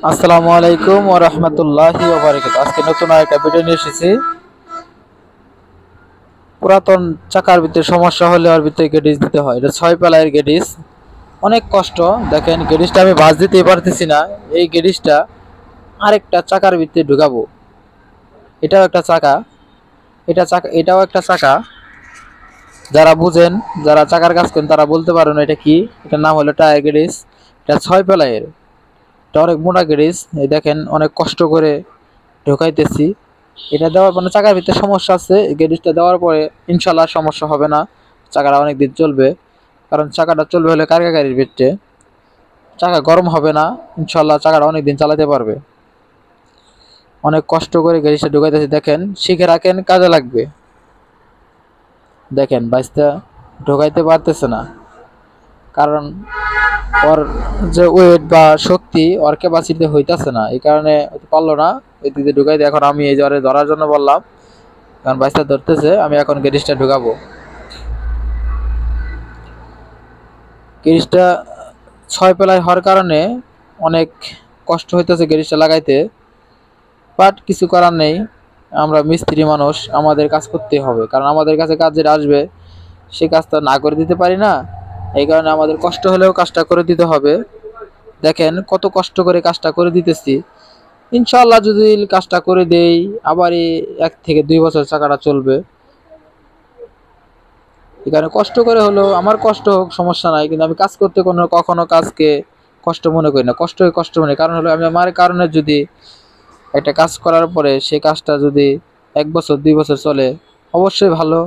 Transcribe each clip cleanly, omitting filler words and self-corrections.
আসসালামু আলাইকুম ওয়া রাহমাতুল্লাহি ওয়া বারাকাতুহু। আজকে নতুন আরেকটা ভিডিও নিয়ে এসেছি। পুরাতন চাকার ভিতরে সমস্যা হলে ওর ভিতরে গেডিস দিতে হয়। এটা 6 প্লাইয়ের গেডিস, অনেক কষ্ট। দেখেন গেডিসটা আমি বাজ দিতেই পারতেছি না। এই গেডিসটা আরেকটা চাকার ভিতরে ঢুকাবো। এটাও একটা চাকা, এটাও একটা চাকা। যারা বুঝেন, যারা চাকার কাজ করেন তারা বলতে পারেন এটা কি। এটার নাম হলো টায়ার গেডিস। এটা 6 প্লাইয়ের, এটা অনেক মোটা গেডিস। এই দেখেন অনেক কষ্ট করে ঢোকাইতেছি। এটা দেওয়ার মানে চাকার ভিতরে সমস্যা আছে, গেডিসটা দেওয়ার পরে ইনশাল্লাহ সমস্যা হবে না, চাকাটা অনেক দিন চলবে। কারণ চাকাটা চলবে হলে কারগা গাড়ির ভিতরে, চাকা গরম হবে না, ইনশাল্লাহ চাকাটা অনেক দিন চালাতে পারবে। অনেক কষ্ট করে গেডিসটা ঢুকাইতেছি, দেখেন শিখে রাখেন, কাজে লাগবে। দেখেন বাইসটা ঢোকাইতে পারতেছে না, কারণ ওর যে ওয়েট বা শক্তি ওর ক্যাপাসিটি হইতাছে না, এই কারণে পারলো না ওই দিকে ঢুকাইতে। এখন আমি এই জ্বরে ধরার জন্য বললাম, কারণ বাইসটা ধরতেছে। আমি এখন গেডিসটা ঢুকাবো। গেরিজটা 6 প্লাই হওয়ার কারণে অনেক কষ্ট হইতেছে গেরিজটা লাগাইতে, বাট কিছু করার নেই। আমরা মিস্ত্রি মানুষ, আমাদের কাজ করতেই হবে, কারণ আমাদের কাছে কাজ যেটা আসবে সে কাজটা না করে দিতে পারি না। এই কারণে আমাদের কষ্ট হলেও কাজটা করে দিতে হবে। দেখেন কত কষ্ট করে কাজটা করে দিতেছি। ইনশাল্লাহ যদি কাজটা করে দেই, আবার 1 থেকে 2 বছর চাকাটা চলবে। এখানে কষ্ট করে হলেও, আমার কষ্ট হোক সমস্যা নাই, কিন্তু আমি কাজ করতে কখনো কাজকে কষ্ট মনে করি না। কষ্ট মনে, কারণ হলো আমি আমার কারণে যদি একটা কাজ করার পরে সেই কাজটা যদি 1 বছর 2 বছর চলে, অবশ্যই ভালো।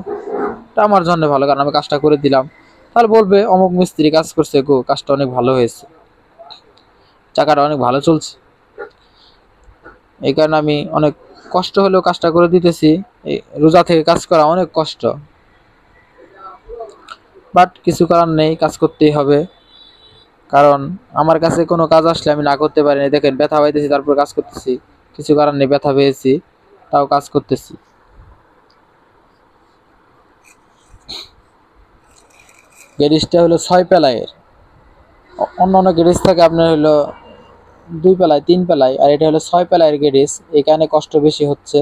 এটা আমার জন্য ভালো, কারণ আমি কাজটা করে দিলাম। তাহলে বলবে অমুক মিস্ত্রি কাজ করছে গো, কাজটা অনেক ভালো হয়েছে, চাকাটা অনেক ভালো চলছে। এই কারণে আমি অনেক কষ্ট হলেও কাজটা করে দিতেছি। এই রোজা থেকে কাজ করা অনেক কষ্ট, বাট কিছু করার নেই, কাজ করতেই হবে। কারণ আমার কাছে কোনো কাজ আসলে আমি না করতে পারি না। দেখেন ব্যথা পাইতেছি, তারপর কাজ করতেছি। কিছু কারণ নেই, ব্যথা পেয়েছি তাও কাজ করতেছি। গেরিজটা হলো 6 প্লাইয়ের। অন্য অন্য গেরিজ থাকে আপনার হলো 2 প্লাই 3 প্লাই, আর এটা হলো 6 প্লাইয়ের গেরিজ। এই কারণে কষ্ট বেশি হচ্ছে।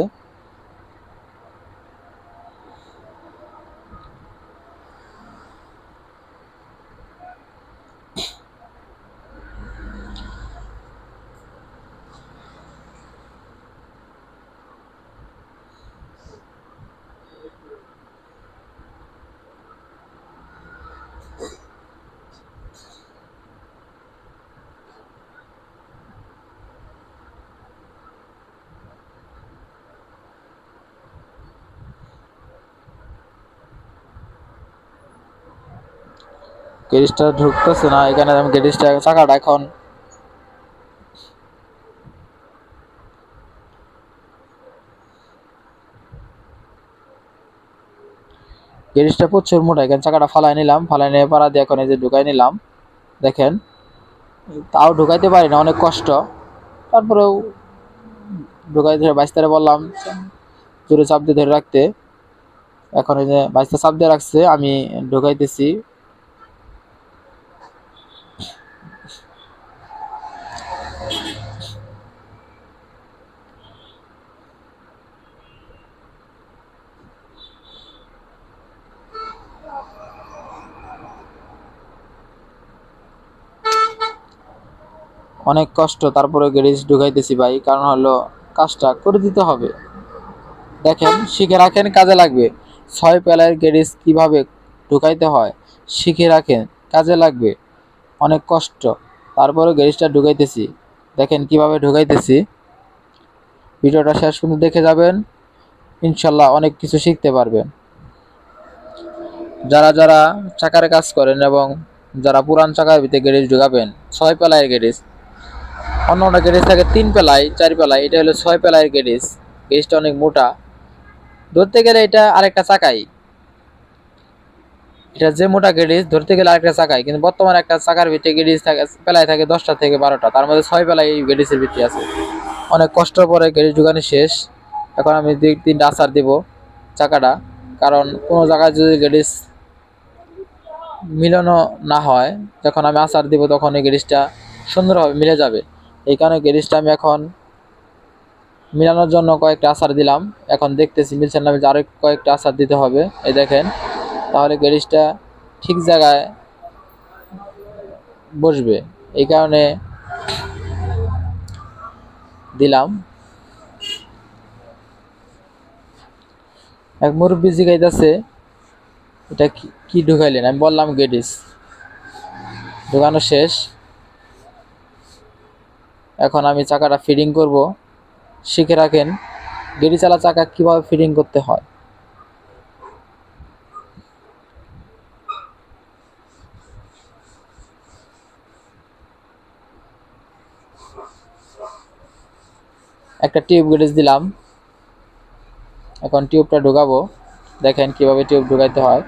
গেরিজটা ঢুকতেছে না, এখানে আমি গেরিজটা চাকাটা এখন গেরিজটা প্রচুর মোটা। এখানে চাকাটা ফালাই নিলাম, ফালাই নিয়ে পাড়া দিয়ে এখন এই যে ঢুকাই নিলাম। দেখেন তাও ঢুকাইতে পারি না, অনেক কষ্ট। তারপরেও ঢুকাই ধরে বাইস্তারে বললাম জোরে চাপ দিয়ে ধরে রাখতে। এখন এই যে বাইস্তা চাপ দিয়ে রাখছে, আমি ঢুকাইতেছি। অনেক কষ্ট, তারপরে গেরিজ ঢুকাইতেছি ভাই, কারণ হলো কাজটা করে দিতে হবে। দেখেন শিখে রাখেন, কাজে লাগবে। 6 প্লাইয়ের গেরিজ কিভাবে ঢুকাইতে হয় শিখে রাখেন, কাজে লাগবে। অনেক কষ্ট, তারপরে গেরিজটা ঢুকাইতেছি। দেখেন কিভাবে ঢুকাইতেছি। ভিডিওটা শেষ পর্যন্ত দেখে যাবেন, ইনশাল্লাহ অনেক কিছু শিখতে পারবেন। যারা যারা চাকার কাজ করেন এবং যারা পুরান চাকার ভিতরে গেরিজ ঢুকাবেন, 6 প্লাইয়ের গেরিজ। অন্য অন্য গেরিজ থাকে 3 প্লাই 4 প্লাই, এটা হলো 6 প্লাইয়ের গেরিজ। গেরিজটা অনেক মোটা, ধরতে গেলে এটা আরেকটা চাকাই। এটা যে মোটা গেরিজ ধরতে গেলে আরেকটা চাকাই, কিন্তু বর্তমানে একটা চাকার ভিতরে গেরিজ থাকে প্লাই থাকে 10টা থেকে 12টা, তার মধ্যে 6 প্লাই গেরিজের ভিতরে আছে। অনেক কষ্ট পরে গেরিজ ঢুকানো শেষ। এখন আমি 2-3টা আচার দিব চাকাটা, কারণ কোনো জায়গায় যদি গেরিজ মিলানো না হয়, যখন আমি আচার দিব তখন এই গেরিজটা সুন্দরভাবে মিলে যাবে। এই কারণে গ্যারেজটা আমি এখন মিলানোর জন্য কয়েকটা আসার দিলাম। এখন দেখতেছি মিলছে না, আরো কয়েকটা আসার দিতে হবে। এই দেখেন, তাহলে গ্যারেজটা ঠিক জায়গায় বসবে। এই কারণে দিলাম। এক মুরব্বী জিগাইতেছে এটা কি ঢুকাইলেন, আমি বললাম গ্যারেজ ঢুকানো শেষ। এখন আমি চাকাটা ফিটিং করব। শিখে রাখেন গাড়ি চালা চাকা কিভাবে ফিটিং করতে হয়। একটা টিউব গ্যারেজ দিলাম, এখন টিউবটা ঢুকাবো। দেখেন কিভাবে টিউব ঢুকাইতে হয়।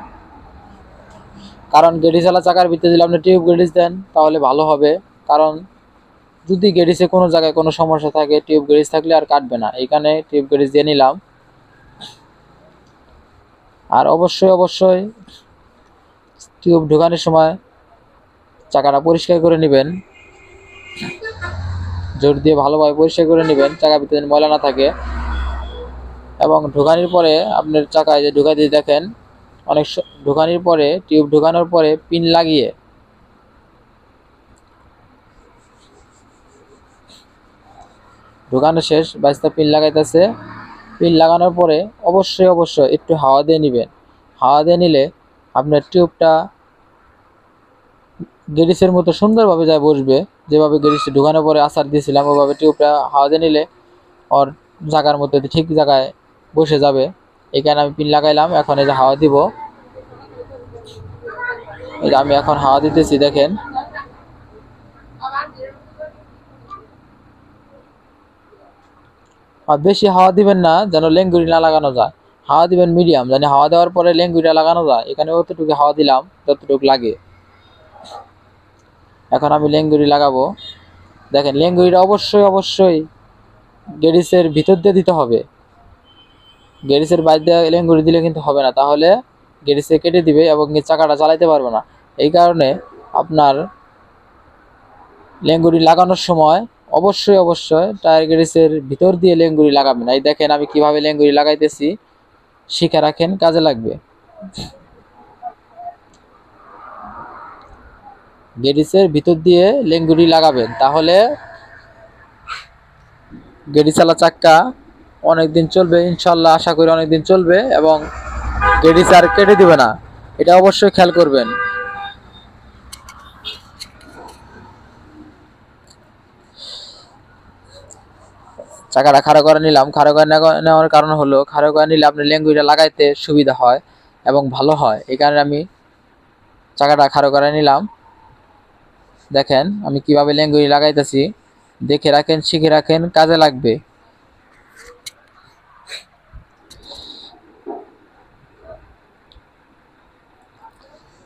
কারণ গাড়ি চালা চাকার ভিতরে দিলে আপনি টিউব গ্যারেজ দেন তাহলে ভালো হবে। কারণ যদি গ্যারেজে কোনো জায়গায় কোনো সমস্যা থাকে, টিউব গ্যারেজ থাকলে আর কাটবে না। এইখানে টিউব গ্যারেজ দিয়ে নিলাম। আর অবশ্যই টিউব ঢোকানোর সময় চাকাটা পরিষ্কার করে নেবেন, জোর দিয়ে ভালোভাবে পরিষ্কার করে নেবেন, চাকার ভিতরে ময়লা না থাকে। এবং ঢোকানোর পরে আপনার চাকায় যে ঢোকা দিয়ে দেখেন অনেক ঢোকানোর পরে টিউব ঢোকানোর পরে পিন লাগিয়ে ঢোকানো শেষ, বাইশটা পিন লাগাইতেছে। পিন লাগানোর পরে অবশ্যই একটু হাওয়া দিয়ে নেবেন। হাওয়া দিয়ে নিলে আপনার টিউবটা গ্যারেজের মতো সুন্দরভাবে যায় বসবে। যেভাবে গ্যারেজটা ঢোকানোর পরে আসার দিয়েছিলাম ওভাবে টিউবটা হাওয়া দিয়ে নিলে ওর জায়গার মধ্যে ঠিক জায়গায় বসে যাবে। এখানে আমি পিন লাগাইলাম, এখন এই যে হাওয়া দিব। এই যে আমি এখন হাওয়া দিতেছি, দেখেন। আর বেশি হাওয়া দিবেন না যেন লেঙ্গুরি না লাগানো যায়। হাওয়া দিবেন মিডিয়াম, যেন হাওয়া দেওয়ার পরে লেঙ্গুরিটা লাগানো যায়। এখানে অতটুকু হাওয়া দিলাম যতটুকু লাগে। এখন আমি লেঙ্গুরি লাগাবো। দেখেন লেঙ্গুরিটা অবশ্যই গ্যারেজের ভিতর দিয়ে দিতে হবে। গ্যারেজের বাইরে দিয়ে লেঙ্গুরি দিলে কিন্তু হবে না, তাহলে গ্যারেজে কেটে দিবে এবং চাকাটা চালাইতে পারবে না। এই কারণে আপনার লেঙ্গুরি লাগানোর সময় অবশ্যই টায়ার গ্যারেজের ভিতর দিয়ে লেঙ্গুরি লাগাবেন। এই দেখেন আমি কিভাবে লেঙ্গুরি লাগাইতেছি, শিখে রাখেন, কাজে লাগবে। গ্যারেজের ভিতর দিয়ে লেঙ্গুরি লাগাবেন, তাহলে গাড়ি চালা চাক্কা অনেকদিন চলবে ইনশাল্লাহ, আশা করি অনেকদিন চলবে এবং গ্যারেজ আর কেটে দিবে না। এটা অবশ্যই খেয়াল করবেন। চাকাটা খাড়া করে নিলাম। খাড়া করে নেওয়ার কারণ হলো খাড়া করে নিলে আপনি লেঙ্গুরিটা লাগাইতে সুবিধা হয় এবং ভালো হয়। এই কারণে আমি চাকাটা খাড়া করে নিলাম। দেখেন আমি কিভাবে লেঙ্গুরি লাগাইতেছি, দেখে রাখেন, শিখে রাখেন, কাজে লাগবে।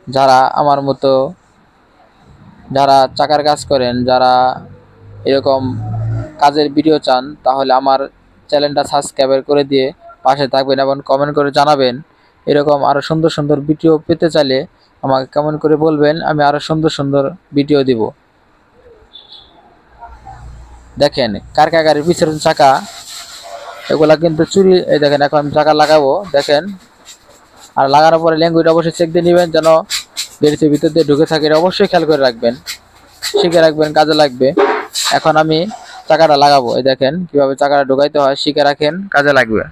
যারা আমার মতো যারা চাকার কাজ করেন, যারা এরকম কাজের ভিডিও চান, তাহলে আমার চ্যানেলটা সাবস্ক্রাইব করে দিয়ে পাশে থাকবেন এবং কমেন্ট করে জানাবেন। এরকম আরও সুন্দর ভিডিও পেতে চাইলে আমাকে কমেন্ট করে বলবেন, আমি আরও সুন্দর ভিডিও দিব। দেখেন কার গাড়ির পিছনের চাকা এগুলা কিন্তু চুরি। এই দেখেন এখন আমি চাকা লাগাবো, দেখেন। আর লাগানোর পরে ল্যাঙ্গুয়েজ অবশ্যই চেক দিয়ে নেবেন যেন গ্যারেজের ভিতর দিয়ে ঢুকে থাকে। এটা অবশ্যই খেয়াল করে রাখবেন, শিখে রাখবেন, কাজে লাগবে। এখন আমি চাকাটা লাগাবো। এই দেখেন কিভাবে চাকাটা ঢুকাইতে হয়, শিখে রাখেন, কাজে লাগবে।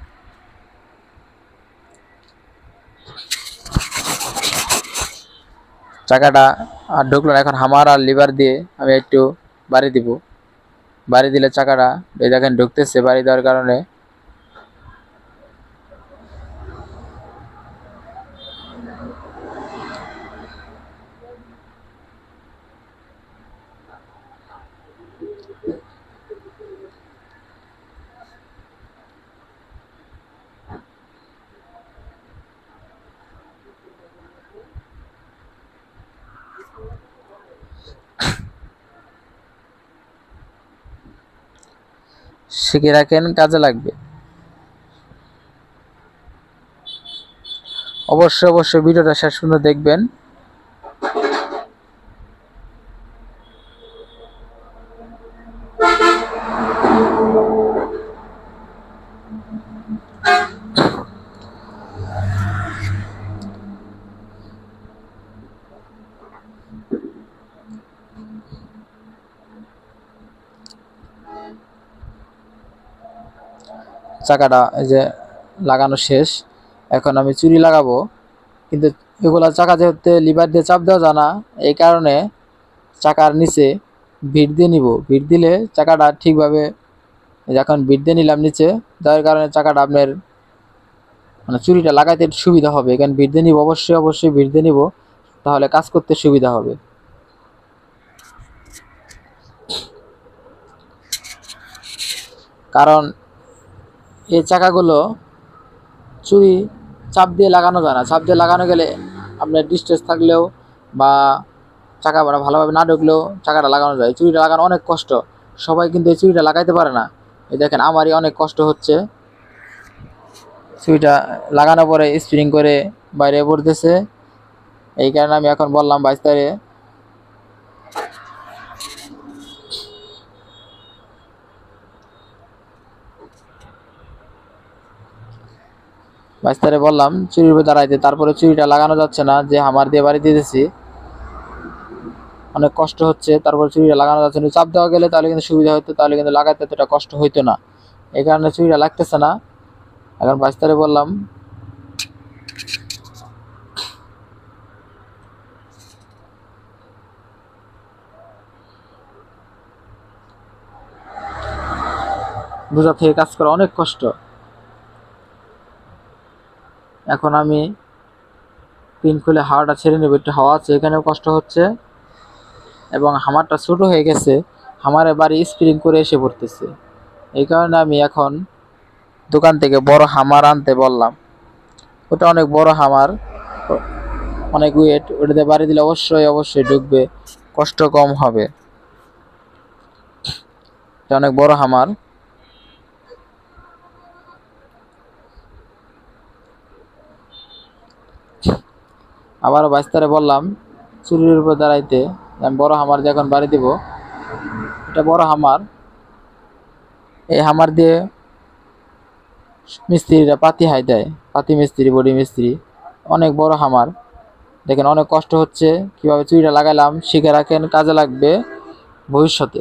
চাকাটা আর ঢুকলো না। এখন হামার আর লিভার দিয়ে আমি একটু বাড়ি দিব। বাড়ি দিলে চাকাটা এই দেখেন ঢুকতেছে। বাড়ি দেওয়ার কারণে শিখে রাখেন, কাজে লাগবে। অবশ্যই ভিডিওটা শেষ পর্যন্ত দেখবেন। চাকাটা এই যে লাগানো শেষ। এখন আমি চুরি লাগাবো, কিন্তু এগুলা চাকা যেহেতু লিভার দিয়ে চাপ দেওয়া যায় না, এই কারণে চাকার নিচে বিট দিয়ে নিব। বিট দিলে চাকাটা ঠিকভাবে, এখন বিট দিয়ে নিলাম নিচে, যার কারণে চাকাটা আপনার মানে চুরিটা লাগাইতে সুবিধা হবে। এখানে বিট দিয়ে নিব, অবশ্যই বিট দিয়ে নিব, তাহলে কাজ করতে সুবিধা হবে। কারণ এই চাকাগুলো চুরি চাপ দিয়ে লাগানো যায় না। চাপ দিয়ে লাগানো গেলে আপনার ডিস্টেন্স থাকলেও বা চাকা ভালোভাবে না ঢুকলেও চাকাটা লাগানো যায়। চুরিটা লাগানো অনেক কষ্ট, সবাই কিন্তু এই চুরিটা লাগাইতে পারে না। এই দেখেন আমারই অনেক কষ্ট হচ্ছে। চুরিটা লাগানোর পরে স্প্রিং করে বাইরে পড়তেছে, এই কারণে আমি এখন বললাম বাইস্তারে বললাম চুরির উপরে দাঁড়াইতে। তারপরে চুরিটা লাগানো যাচ্ছে না, যে হামার দিয়ে বাড়ি দিতেছি, অনেক কষ্ট হচ্ছে। তারপর চুরিটা লাগানো যাচ্ছে না। চাপ দেওয়া গেলে তাহলে কিন্তু সুবিধা হতো, তাহলে কিন্তু লাগাতে এতটা কষ্ট হইতো না। এই কারণে চুরিটা লাগতেছে না। এখন বাইস্তারে বললাম বোঝা থেকে কাজ করা অনেক কষ্ট। এখন আমি পিন খুলে হাওয়াটা ছেড়ে নেব, একটু হাওয়া আছে, এখানেও কষ্ট হচ্ছে এবং হামারটা ছোট হয়ে গেছে, হামারে বাড়ি স্প্রিং করে এসে পড়তেছে। এই কারণে আমি এখন দোকান থেকে বড় হামার আনতে বললাম। ওটা অনেক বড় হামার, অনেক ওয়েট, ওটাতে বাড়ি দিলে অবশ্যই ঢুকবে, কষ্ট কম হবে। এটা অনেক বড় হামার। আবারও বাইস্তারে বললাম চুরির উপর দাঁড়াইতে, আমি বড় হামার দিয়ে এখন বাড়ি দিব। এটা বড় হামার, এই হামার দিয়ে মিস্ত্রিরা পাতি হাই দেয়, পাতি মিস্ত্রি, বডি মিস্ত্রি। অনেক বড় হামার, দেখেন অনেক কষ্ট হচ্ছে। কিভাবে চুরিটা লাগাইলাম শিখে রাখেন, কাজে লাগবে ভবিষ্যতে।